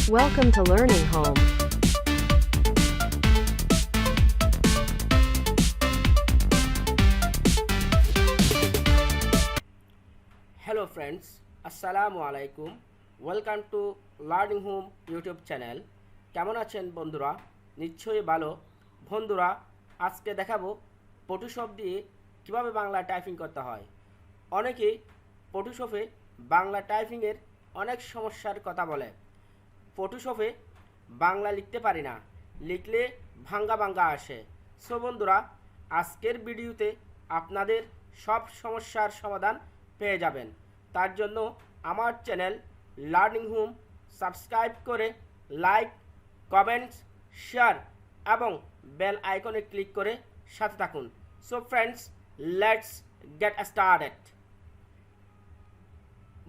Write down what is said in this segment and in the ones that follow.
Welcome to Learning Home. Hello friends, Assalamu Alaikum. Welcome to Learning Home YouTube channel. কেমন আছেন বন্ধুরা? নিশ্চয়ই ভালো। বন্ধুরা, আজকে দেখাবো ফটোশপ দিয়ে কিভাবে বাংলা টাইপিং করতে হয়। অনেকেই ফটোশপে বাংলা টাইপিংয়ের অনেক সমস্যার কথা বলে। ফটোশপে বাংলা লিখতে পারি না, লিখলে ভাঙ্গা ভাঙ্গা আসে। সো বন্ধুরা, আজকের ভিডিওতে আপনাদের সব সমস্যার সমাধান পেয়ে যাবেন। তার জন্য আমার চ্যানেল লার্নিং হোম সাবস্ক্রাইব করে লাইক, কমেন্টস, শেয়ার এবং বেল আইকনে ক্লিক করে সাথে থাকুন। So friends, let's get started.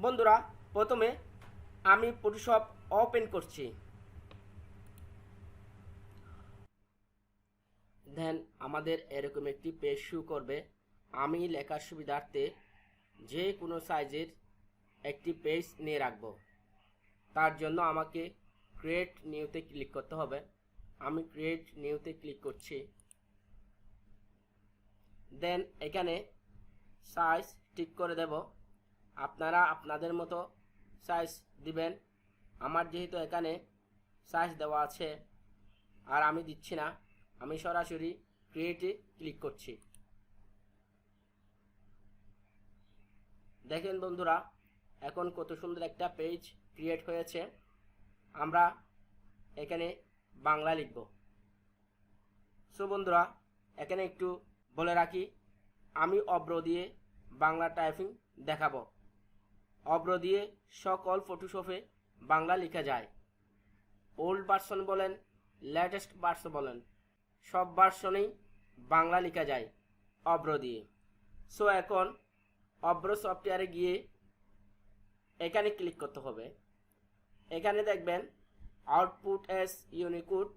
বন্ধুরা, প্রথমে আমি ফটোশপ ওপেন করছি। দেন আমাদের এরকম একটি পেজ শো করবে। আমি লেখার সুবিধার্থে যে কোনো সাইজের একটি পেজ নিয়ে রাখব। তার জন্য আমাকে ক্রিয়েট নিউতে ক্লিক করতে হবে। আমি ক্রিয়েট নিউতে ক্লিক করছি। দেন এখানে সাইজ ঠিক করে দেব। আপনারা আপনাদের মতো সাইজ দিবেন। আমার যেহেতু এখানে সাইজ দেওয়া আছে আর আমি দিচ্ছি না, আমি সরাসরি ক্রিয়েটে ক্লিক করছি। দেখেন বন্ধুরা, এখন কত সুন্দর একটা পেজ ক্রিয়েট হয়েছে। আমরা এখানে বাংলা লিখব। সো বন্ধুরা, এখানে একটু বলে রাখি, আমি অভ্র দিয়ে বাংলা টাইপিং দেখাবো। অভ্র দিয়ে সকল ফটোশপে বাংলা লেখা যায়। ওল্ড ভার্সন বলেন, লেটেস্ট ভার্সন বলেন, সব ভার্সনেই বাংলা লেখা যায় অভ্র দিয়ে। সো এখন অভ্র সফটওয়্যারে গিয়ে এখানে ক্লিক করতে হবে। এখানে দেখবেন আউটপুট এস ইউনিকোড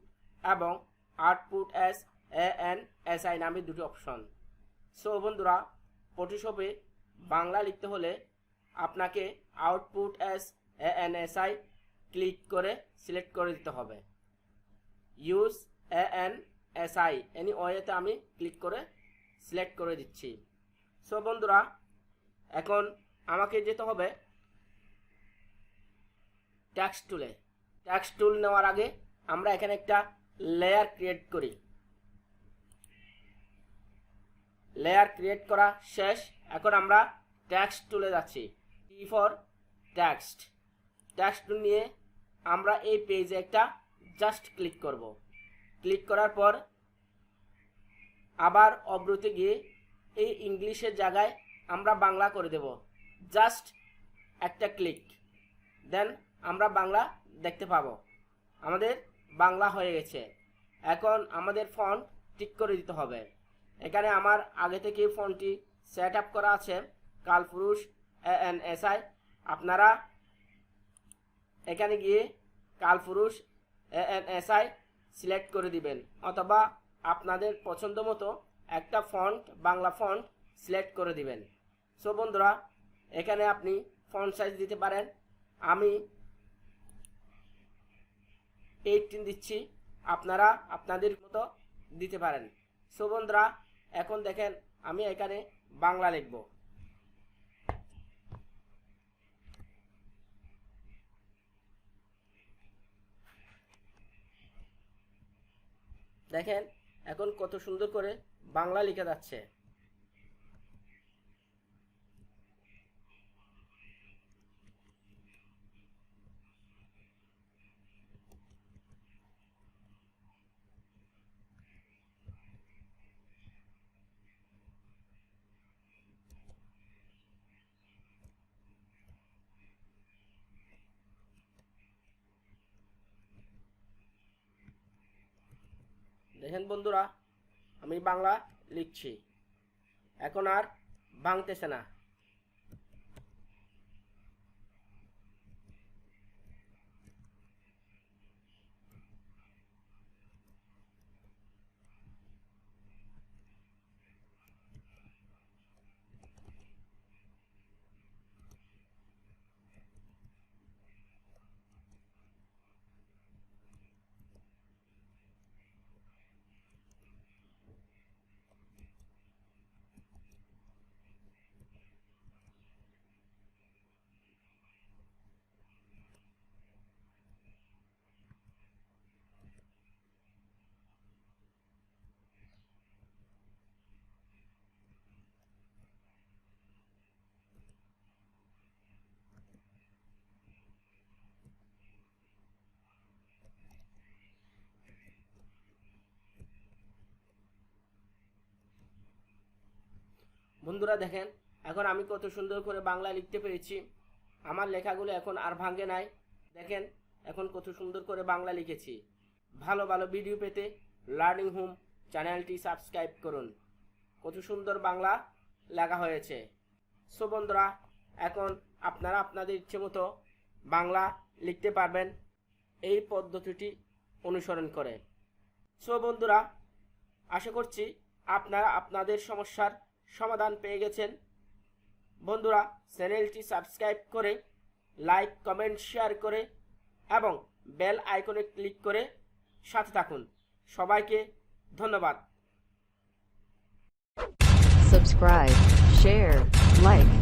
এবং আউটপুট এস ANSI নামে দুটি অপশন। সো বন্ধুরা, ফটোশপে বাংলা লিখতে হলে আপনাকে আউটপুট এস ANSI ক্লিক করে সিলেক্ট করে দিতে হবে। ইউজ ANSI এনি ওয়েতে আমি ক্লিক করে সিলেক্ট করে দিচ্ছি। সো বন্ধুরা, এখন আমাকে যেতে হবে টেক্সট টুলে। টেক্সট টুল নেওয়ার আগে আমরা এখানে একটা লেয়ার ক্রিয়েট করি। লেয়ার ক্রিয়েট করা শেষ। এখন আমরা টেক্সট টুলে যাচ্ছি। T for text. Text tool নিয়ে আমরা এই পেজে একটা জাস্ট ক্লিক করব। ক্লিক করার পর আবার অভ্রতে গিয়ে এই ইংলিশের জায়গায় আমরা বাংলা করে দেব। জাস্ট একটা ক্লিক, দেন আমরা বাংলা দেখতে পাবো। আমাদের বাংলা হয়ে গেছে। এখন আমাদের ফন্ট ঠিক করে দিতে হবে। এখানে আমার আগে থেকে ফন্টটি সেট আপ করা আছে, কালপুরুষ ANSI। আপনারা এখানে গিয়ে কালপুরুষ ANSI সিলেক্ট করে দিবেন, অথবা আপনাদের পছন্দ মতো একটা ফন্ট, বাংলা ফন্ট সিলেক্ট করে দিবেন। সো বন্ধুরা, এখানে আপনি ফন্ট সাইজ দিতে পারেন। আমি 18 দিচ্ছি, আপনারা আপনাদের মতো দিতে পারেন। সো বন্ধুরা, এখন দেখেন আমি এখানে বাংলা লিখব। দেখেন এখন কত সুন্দর করে বাংলা লেখা যাচ্ছে। দেখেন বন্ধুরা, আমি বাংলা লিখছি, এখন আর ভাঙতেছে না। বন্ধুরা দেখেন এখন আমি কত সুন্দর করে বাংলা লিখতে পেরেছি। আমার লেখাগুলো এখন আর ভাঙে নাই। দেখেন এখন কত সুন্দর করে বাংলা লিখেছি। ভালো ভালো ভিডিও পেতে লার্নিং হোম চ্যানেলটি সাবস্ক্রাইব করুন। কত সুন্দর বাংলা লেখা হয়েছে। সো বন্ধুরা এখন আপনারা আপনাদের ইচ্ছে মতো বাংলা লিখতে পারবেন এই পদ্ধতিটি অনুসরণ করে। সো বন্ধুরা আশা করছি আপনারা আপনাদের সমস্যার সমাধান পেয়ে গেছেন। বন্ধুরা চ্যানেলটি সাবস্ক্রাইব করে লাইক কমেন্ট শেয়ার করে এবং বেল আইকনে ক্লিক করে সাথে থাকুন। সবাইকে ধন্যবাদ। Subscribe, share, like.